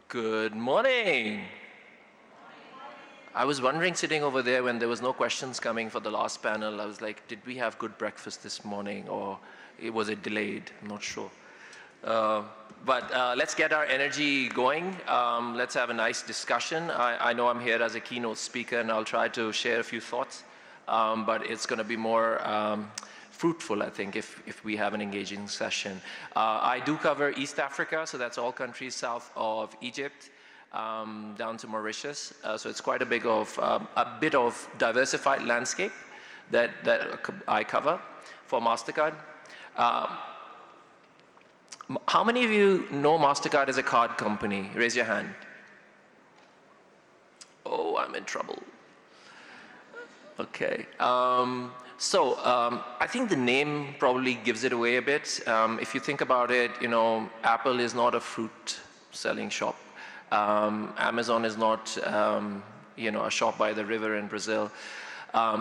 Good morning. I was wondering, sitting over there when there was no questions coming for the last panel, I was like, did we have good breakfast this morning, or was it delayed? I'm not sure. But let's get our energy going. Let's have a nice discussion. I know I'm here as a keynote speaker, and I'll try to share a few thoughts, but it's going to be more fruitful, I think, if we have an engaging session. I do cover East Africa, so that's all countries south of Egypt, down to Mauritius. So it's quite a bit of diversified landscape that I cover for Mastercard. How many of you know Mastercard as a card company? Raise your hand. Oh, I'm in trouble. Okay. I think the name probably gives it away a bit. If you think about it, Apple is not a fruit selling shop. Amazon is not, a shop by the river in Brazil.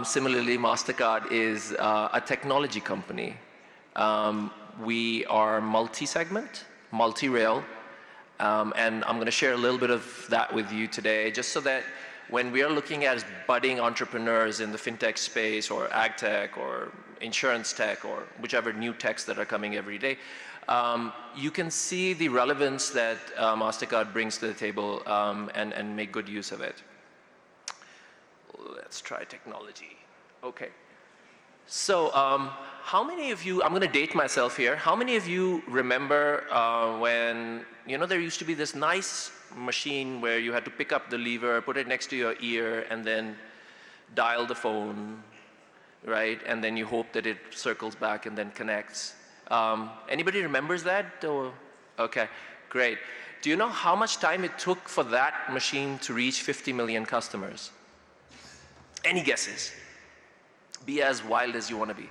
Similarly, Mastercard is a technology company. We are multi-segment, multi-rail, and I'm going to share a little bit of that with you today, just so that when we are looking at budding entrepreneurs in the fintech space or ag tech or insurance tech or whichever new techs that are coming every day, you can see the relevance that Mastercard brings to the table and make good use of it. Let's try technology. Okay. So how many of you, I'm going to date myself here, how many of you remember when, there used to be this nice machine where you had to pick up the lever, put it next to your ear, and then dial the phone, right? And then you hope that it circles back and then connects. Anybody remembers that? Okay, great. Do you know how much time it took for that machine to reach 50 million customers? Any guesses? Be as wild as you want to be.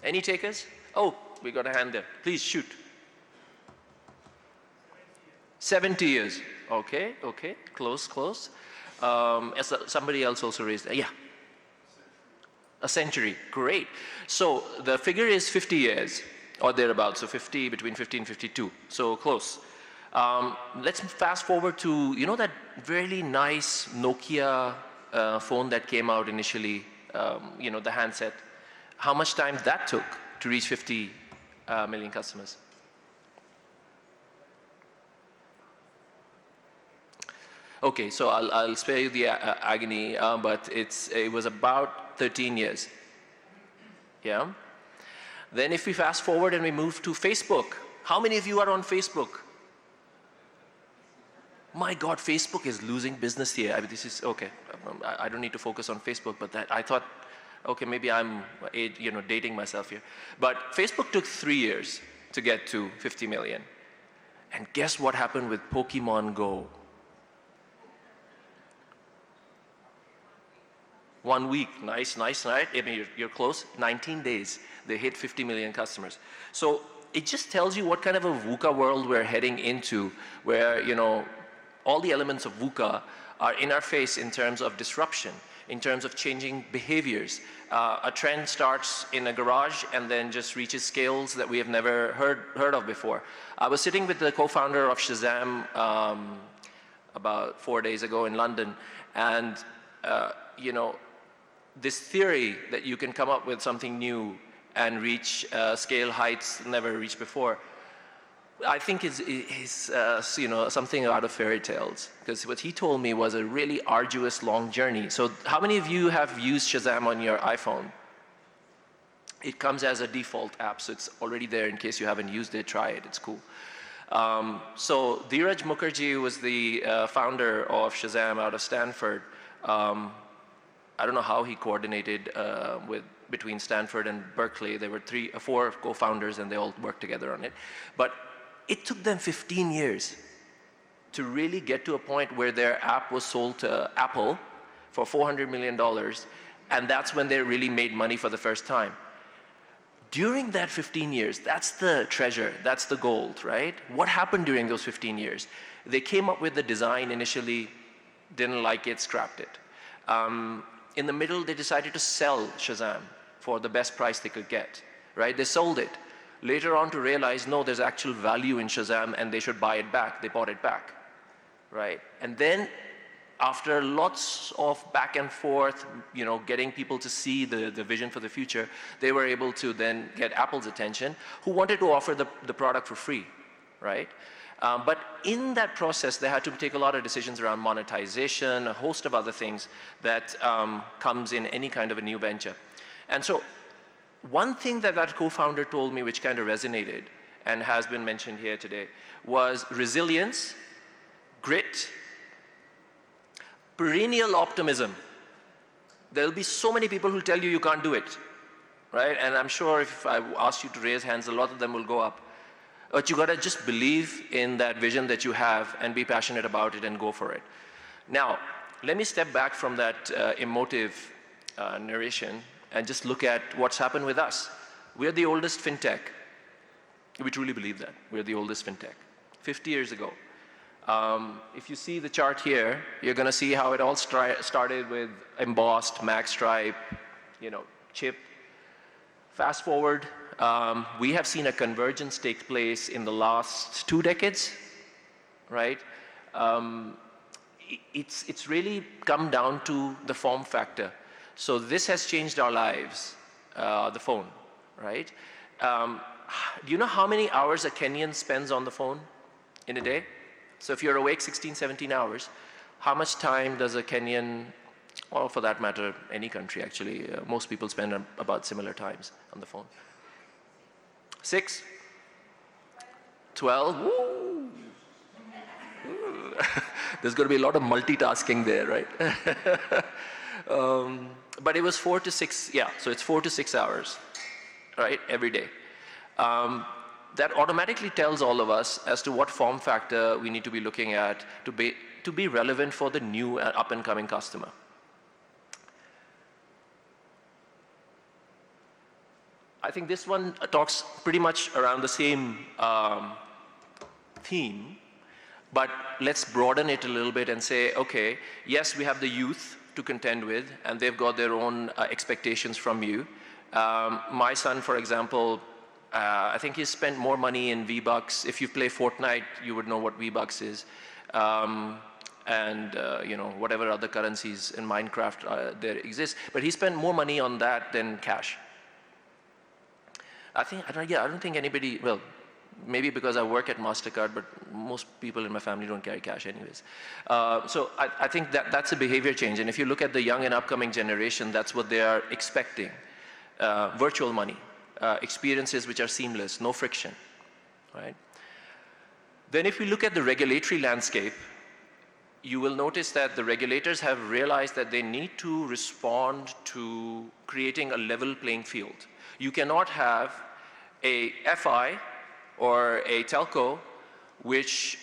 Any takers? Oh, we got a hand there. Please shoot. 70 years. Okay, close. Somebody else also raised, yeah. A century, great. So the figure is 50 years, or thereabouts, so between 50 and 52, so close. Let's fast forward to, that really nice Nokia phone that came out initially, the handset. How much time that took to reach 50 million customers? Okay, so I'll spare you the agony, but it was about 13 years. Yeah. Then if we fast forward and we move to Facebook, how many of you are on Facebook? My God, Facebook is losing business here. I mean, this is okay. I don't need to focus on Facebook, but I thought, okay, maybe I'm dating myself here. But Facebook took 3 years to get to 50 million. And guess what happened with Pokemon Go? 1 week, nice, right? I mean, you're close. 19 days, they hit 50 million customers. So it just tells you what kind of a VUCA world we're heading into, where, all the elements of VUCA are in our face in terms of disruption, in terms of changing behaviors. A trend starts in a garage and then just reaches scales that we have never heard of before. I was sitting with the co-founder of Shazam about 4 days ago in London, and this theory that you can come up with something new and reach scale heights never reached before, I think is something out of fairy tales, because what he told me was a really arduous, long journey. So how many of you have used Shazam on your iPhone? It comes as a default app, so it's already there. In case you haven't used it, try it, it's cool. So Dheeraj Mukherjee was the founder of Shazam out of Stanford. I don't know how he coordinated between Stanford and Berkeley. There were 4 co-founders, and they all worked together on it. But it took them 15 years to really get to a point where their app was sold to Apple for $400 million, and that's when they really made money for the first time. During that 15 years, that's the treasure, that's the gold, right? What happened during those 15 years? They came up with the design initially, didn't like it, scrapped it. In the middle, they decided to sell Shazam for the best price they could get. right? They sold it. Later on to realize, no, there's actual value in Shazam and they should buy it back. They bought it back, right? And then after lots of back and forth, getting people to see the vision for the future, they were able to then get Apple's attention, who wanted to offer the product for free, right? But in that process, they had to take a lot of decisions around monetization, a host of other things that comes in any kind of a new venture. And so one thing that co-founder told me, which kind of resonated and has been mentioned here today, was resilience, grit, perennial optimism. There'll be so many people who tell you you can't do it, right? And I'm sure if I ask you to raise hands, a lot of them will go up. But you gotta just believe in that vision that you have and be passionate about it and go for it. Now, let me step back from that emotive narration and just look at what's happened with us. We're the oldest fintech. We truly believe that. We're the oldest fintech. 50 years ago. If you see the chart here, you're going to see how it all started with embossed, magstripe, chip. Fast forward, we have seen a convergence take place in the last 2 decades, right? It's really come down to the form factor. So this has changed our lives, the phone, right? Do you know how many hours a Kenyan spends on the phone in a day? So if you're awake 16, 17 hours, how much time does a Kenyan, or for that matter, any country actually, most people spend about similar times on the phone? 6? 12? Woo! There's going to be a lot of multitasking there, right? But it was 4 to 6, yeah, so it's 4 to 6 hours, right, every day. That automatically tells all of us as to what form factor we need to be looking at to be relevant for the new and up-and-coming customer. I think this one talks pretty much around the same theme, but let's broaden it a little bit and say, okay, yes, we have the youth to contend with, and they've got their own expectations from you. My son, for example, I think he's spent more money in V-Bucks. If you play Fortnite, you would know what V-Bucks is. Whatever other currencies in Minecraft there exist. But he spent more money on that than cash. I don't think anybody, well, maybe because I work at Mastercard, but most people in my family don't carry cash anyways. So I think that's a behavior change. And if you look at the young and upcoming generation, that's what they are expecting. Virtual money. Experiences which are seamless, no friction, right? Then if we look at the regulatory landscape, you will notice that the regulators have realized that they need to respond to creating a level playing field. You cannot have a FI or a telco which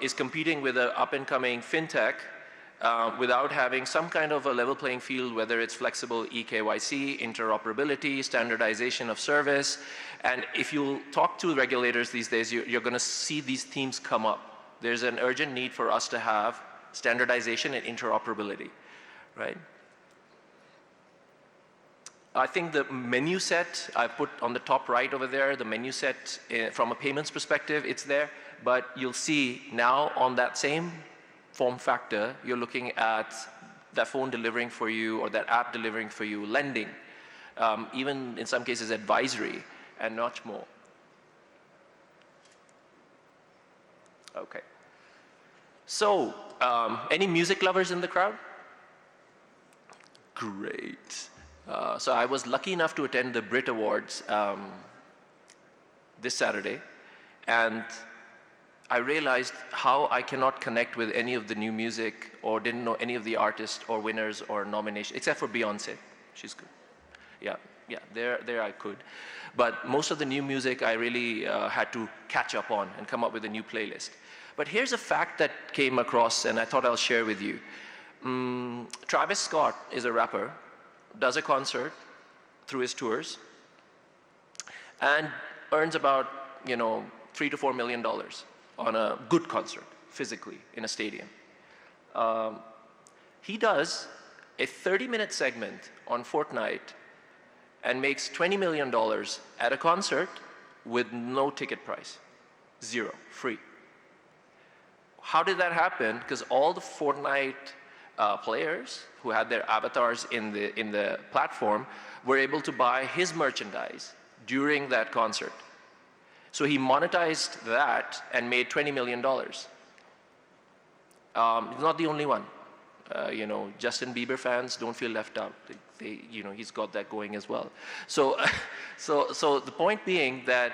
is competing with an up-and-coming fintech without having some kind of a level playing field, whether it's flexible eKYC, interoperability, standardization of service. And if you talk to regulators these days, you're going to see these themes come up. There's an urgent need for us to have standardization and interoperability, right? I think the menu set, I put on the top right over there, the menu set from a payments perspective, it's there. But you'll see now on that same form factor, you're looking at that phone delivering for you or that app delivering for you, lending, even in some cases advisory, and much more. Okay. So, any music lovers in the crowd? Great. So I was lucky enough to attend the Brit Awards this Saturday, and I realized how I cannot connect with any of the new music or didn't know any of the artists or winners or nominations, except for Beyonce. She's good. Yeah, there I could. But most of the new music I really had to catch up on and come up with a new playlist. But here's a fact that came across and I thought I'll share with you. Travis Scott is a rapper, does a concert through his tours, and earns about, $3 to $4 million on a good concert, physically, in a stadium. He does a 30-minute segment on Fortnite and makes $20 million at a concert with no ticket price. Zero, free. How did that happen? Because all the Fortnite players who had their avatars in the platform were able to buy his merchandise during that concert. So he monetized that and made $20 million. He's not the only one. Justin Bieber fans don't feel left out. He's got that going as well. So the point being that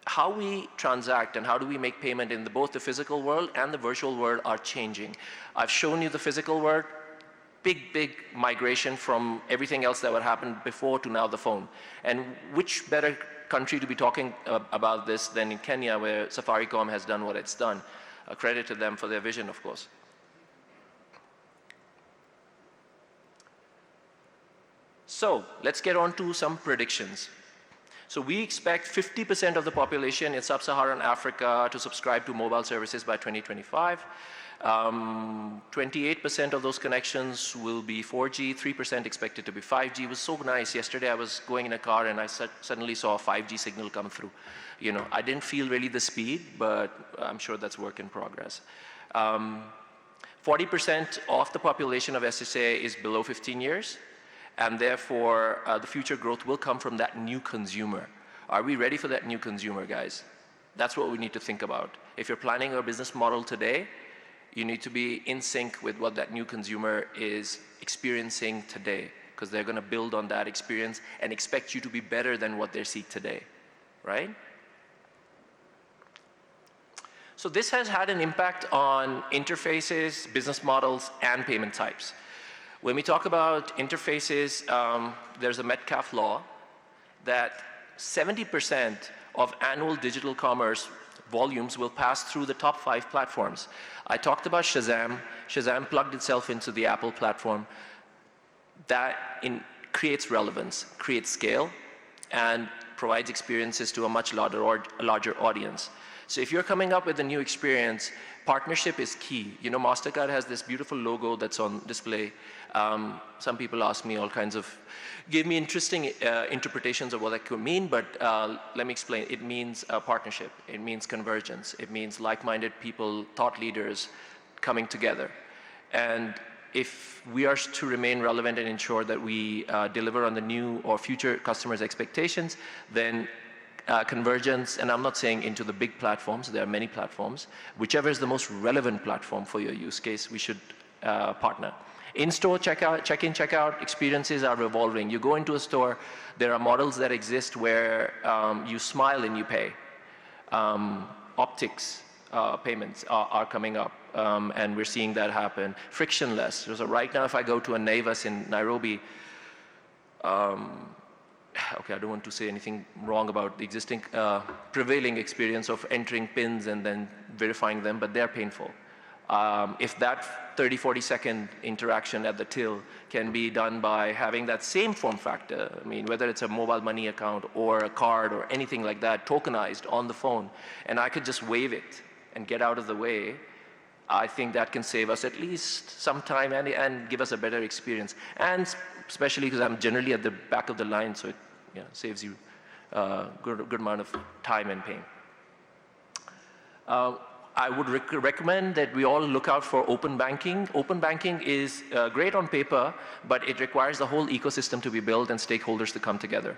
how we transact and how do we make payment in both the physical world and the virtual world are changing. I've shown you the physical world, big migration from everything else that would happen before to now the phone. And which better country to be talking about this than in Kenya, where Safaricom has done what it's done. Credit to them for their vision, of course. So let's get on to some predictions. So we expect 50% of the population in sub-Saharan Africa to subscribe to mobile services by 2025. 28% of those connections will be 4G, 3% expected to be 5G. It was so nice. Yesterday I was going in a car and I suddenly saw a 5G signal come through. I didn't feel really the speed, but I'm sure that's work in progress. 40% of the population of SSA is below 15 years. And therefore, the future growth will come from that new consumer. Are we ready for that new consumer, guys? That's what we need to think about. If you're planning a business model today, you need to be in sync with what that new consumer is experiencing today, because they're going to build on that experience and expect you to be better than what they see today, right? So this has had an impact on interfaces, business models, and payment types. When we talk about interfaces, there's a Metcalfe law that 70% of annual digital commerce volumes will pass through the top 5 platforms. I talked about Shazam. Shazam plugged itself into the Apple platform. That creates relevance, creates scale, and provides experiences to a much larger audience. So if you're coming up with a new experience, partnership is key. Mastercard has this beautiful logo that's on display. Some people ask me all kinds of, give me interesting interpretations of what that could mean, but let me explain. It means partnership. It means convergence. It means like-minded people, thought leaders coming together. And if we are to remain relevant and ensure that we deliver on the new or future customers' expectations, then convergence, and I'm not saying into the big platforms, there are many platforms, whichever is the most relevant platform for your use case, we should partner. In-store checkout, check-in, checkout experiences are evolving. You go into a store, there are models that exist where you smile and you pay. Optics payments are coming up, and we're seeing that happen. Frictionless. So right now, if I go to a Naivas in Nairobi, okay, I don't want to say anything wrong about the existing prevailing experience of entering PINs and then verifying them, but they're painful. If that 30, 40-second interaction at the till can be done by having that same form factor, I mean, whether it's a mobile money account or a card or anything like that, tokenized on the phone, and I could just wave it and get out of the way, I think that can save us at least some time and give us a better experience. And especially because I'm generally at the back of the line, so it saves you a good amount of time and pain. I would recommend that we all look out for open banking. Open banking is great on paper, but it requires the whole ecosystem to be built and stakeholders to come together.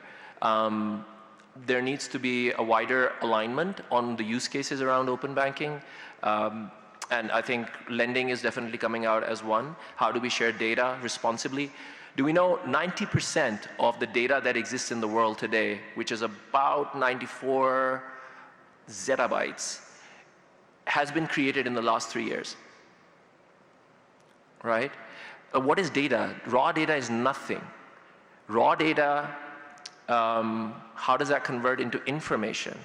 There needs to be a wider alignment on the use cases around open banking. And I think lending is definitely coming out as one. How do we share data responsibly? Do we know 90% of the data that exists in the world today, which is about 94 zettabytes, has been created in the last 3 years, right? What is data? Raw data is nothing. Raw data, how does that convert into information?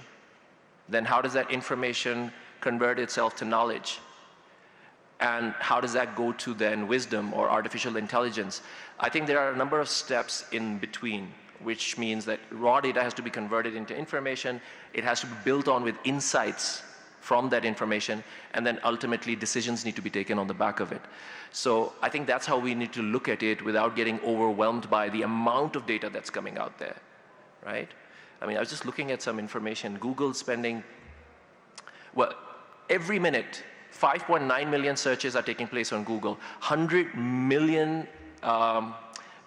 Then how does that information convert itself to knowledge? And how does that go to then wisdom or artificial intelligence? I think there are a number of steps in between, which means that raw data has to be converted into information. It has to be built on with insights from that information, and then ultimately decisions need to be taken on the back of it. So I think that's how we need to look at it without getting overwhelmed by the amount of data that's coming out there, right? I mean, I was just looking at some information. Google's spending, well, every minute, 5.9 million searches are taking place on Google. 100 million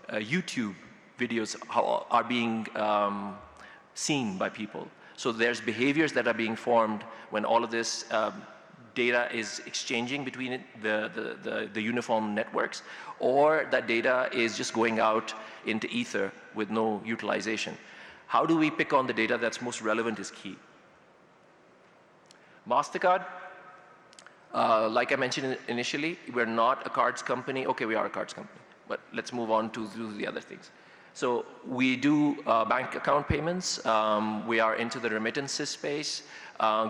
YouTube videos are being seen by people. So there's behaviors that are being formed when all of this data is exchanging between the uniform networks, or that data is just going out into ether with no utilization. How do we pick on the data that's most relevant is key. Mastercard, like I mentioned initially, we're not a cards company. Okay, we are a cards company, but let's move on to the other things. So we do bank account payments. We are into the remittances space.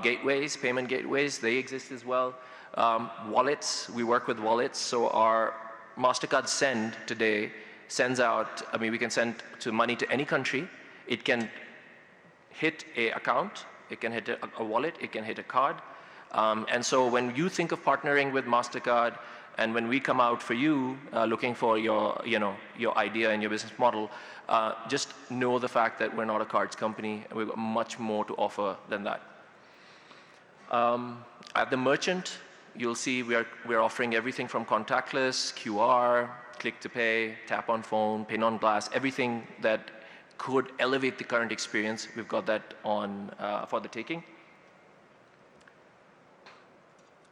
Gateways, payment gateways, they exist as well. Wallets, we work with wallets. So our Mastercard Send today sends out, I mean, we can send money to any country. It can hit an account, it can hit a wallet, it can hit a card. And so when you think of partnering with Mastercard, and when we come out for you, looking for your idea and your business model, just know the fact that we're not a cards company, and we've got much more to offer than that. At the merchant, you'll see we're offering everything from contactless, QR, click to pay, tap on phone, pin on glass, everything that could elevate the current experience. We've got that on for the taking.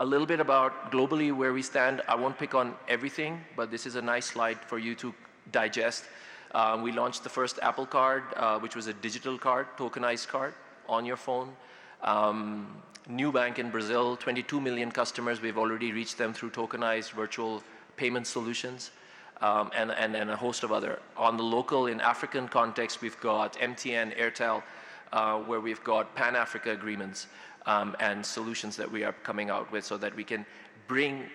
A little bit about globally where we stand. I won't pick on everything, but this is a nice slide for you to digest. We launched the first Apple Card, which was a digital card, tokenized card on your phone. New bank in Brazil, 22 million customers. We've already reached them through tokenized virtual payment solutions, and a host of other. On the local, in African context, we've got MTN, Airtel, where we've got Pan-Africa agreements and solutions that we are coming out with so that we can bring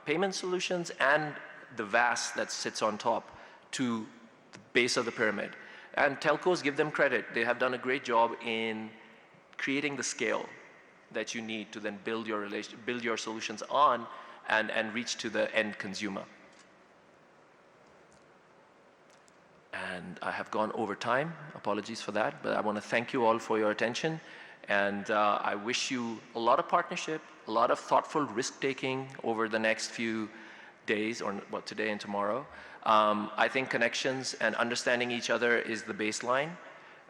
payment solutions and the VAS that sits on top to the base of the pyramid. And telcos, give them credit. They have done a great job in creating the scale that you need to then build your solutions on and reach to the end consumer. And I have gone over time. Apologies for that, but I want to thank you all for your attention. And I wish you a lot of partnership, a lot of thoughtful risk-taking over the next few days, or well, today and tomorrow. I think connections and understanding each other is the baseline.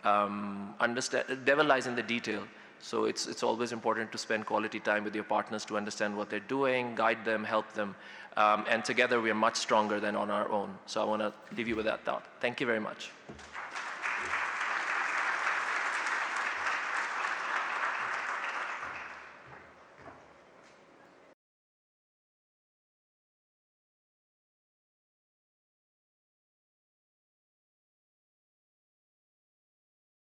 Devil lies in the detail. So it's always important to spend quality time with your partners to understand what they're doing, guide them, help them. And together we are much stronger than on our own. So I want to leave you with that thought. Thank you very much.